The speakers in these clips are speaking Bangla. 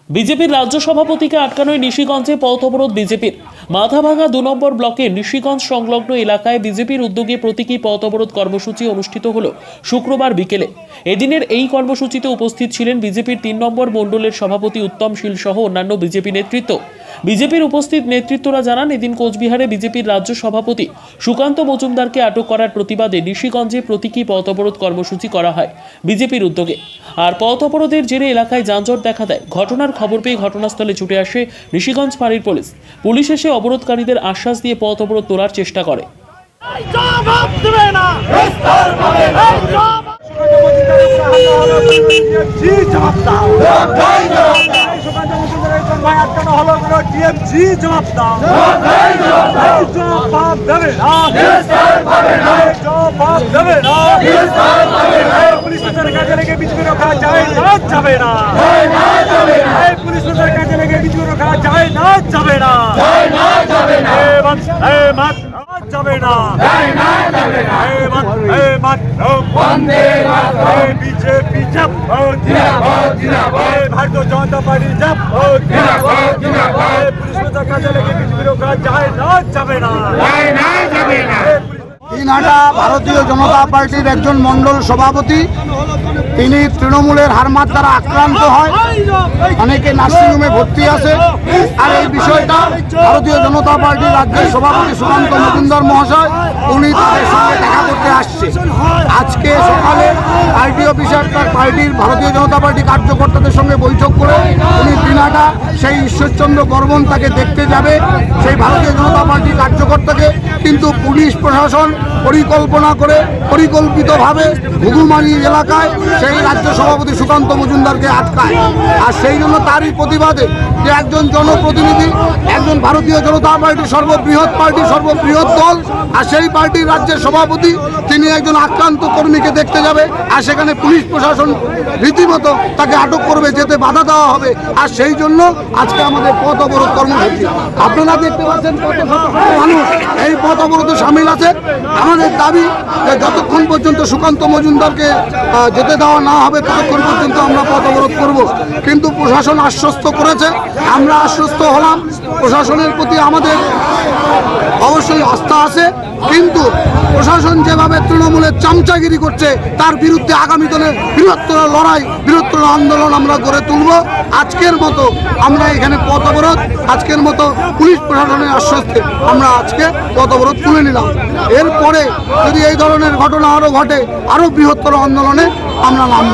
বিজেপির রাজ্য সভাপতিকে আটকানোয় নিশিগঞ্জে পথ অবরোধ বিজেপির। মাথাভাঙা 2 নম্বর ব্লকের নিশিগঞ্জ সংলগ্ন এলাকায় বিজেপির উদ্যোগে প্রতীকী পথ অবরোধ কর্মসূচি অনুষ্ঠিত হল শুক্রবার বিকেলে। এদিনের এই কর্মসূচিতে উপস্থিত ছিলেন বিজেপির 3 নম্বর মণ্ডলের সভাপতি উত্তম শীল সহ অন্যান্য বিজেপি নেতৃত্ব। বিজেপির উপস্থিত নেতৃত্বরা জানান, এদিন কোচবিহারে বিজেপির রাজ্য সভাপতি সুকান্ত মজুমদারকে আটক করার প্রতিবাদে নিশিগঞ্জে প্রতীকী পথ অবরোধ কর্মসূচি করা হয় বিজেপির উদ্যোগে। আর পথ অবরোধের জেরে এলাকায় যানজট দেখা দেয়। ঘটনার খবর পেয়ে ঘটনাস্থলে ছুটে আসে নিশিগঞ্জ ফাঁড়ির পুলিশ এসে অবরোধকারীদের আশ্বাস দিয়ে পথ অবরোধ তোলার চেষ্টা করে। भारतीय जनता पार्टी जब দিনহাটা ভারতীয় জনতা পার্টির একজন মণ্ডল সভাপতি, তিনি তৃণমূলের হারমাত দ্বারা আক্রান্ত হয়, অনেকে নার্সিংহোমে ভর্তি আছে। আর এই বিষয়টা ভারতীয় জনতা পার্টির রাজ্যের সভাপতি সুকান্ত মজুমদার মহাশয় উনি তাদের সঙ্গে দেখা করতে আসছে। আজকে সকালে পার্টি অফিসার তার পার্টির ভারতীয় জনতা পার্টি কার্যকর্তাদের সঙ্গে বৈঠক করে উনি দিনহাটা সেই ঈশ্বরচন্দ্র বর্মন তাকে দেখতে যাবে, সেই ভারতীয় জনতা পার্টির কার্যকর্তাকে। কিন্তু পুলিশ প্রশাসন পরিকল্পনা করে পরিকল্পিতভাবে ঘুঘুমারি এলাকায় সেই রাজ্য সভাপতি সুকান্ত মজুমদারকে আটকায়। আর সেই জন্য তারই প্রতিবাদে যে একজন জনপ্রতিনিধি, একজন ভারতীয় জনতা পার্টির সর্ববৃহৎ পার্টি, সর্ববৃহৎ দল, আর সেই পার্টির রাজ্যের সভাপতি তিনি একজন আক্রান্ত কর্মীকে দেখতে যাবে, আর সেখানে পুলিশ প্রশাসন রীতিমতো তাকে আটক করবে, যেতে বাধা দেওয়া হবে। আর সেই জন্য আজকে আমাদের পথ অবরোধ কর্মসূচি। আপনারা দেখতে পাচ্ছেন কত শত মানুষ এই পথ অবরোধে সামিল আছে। আমাদের দাবি যে যতক্ষণ পর্যন্ত সুকান্ত মজুমদারকে যেতে দেওয়া না হবে ততক্ষণ পর্যন্ত আমরা পথ অবরোধ করব। কিন্তু প্রশাসন আশ্বস্ত করেছে, আমরা আশ্বস্ত হলাম। প্রশাসনের প্রতি আমাদের অবশ্যই আস্থা আছে, কিন্তু প্রশাসন যেভাবে তৃণমূলের চামচাগিরি করছে তার বিরুদ্ধে আগামী দিনে বৃহত্তর লড়াই, বৃহত্তর আন্দোলন আমরা গড়ে তুলব। আজকের মতো আমরা এখানে পথ অবরোধ, আজকের মতো পুলিশ প্রশাসনের আশ্বস্তে আমরা আজকে পথ অবরোধ তুলে নিলাম। এরপরে যদি এই ধরনের ঘটনা আরও ঘটে, আরও বৃহত্তর আন্দোলনে আমরা নামব।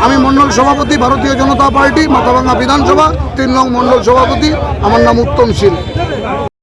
আমি মণ্ডল সভাপতি, ভারতীয় জনতা পার্টি মাথাভাঙা বিধানসভা 3 নং মণ্ডল সভাপতি, আমার নাম উত্তম শীল।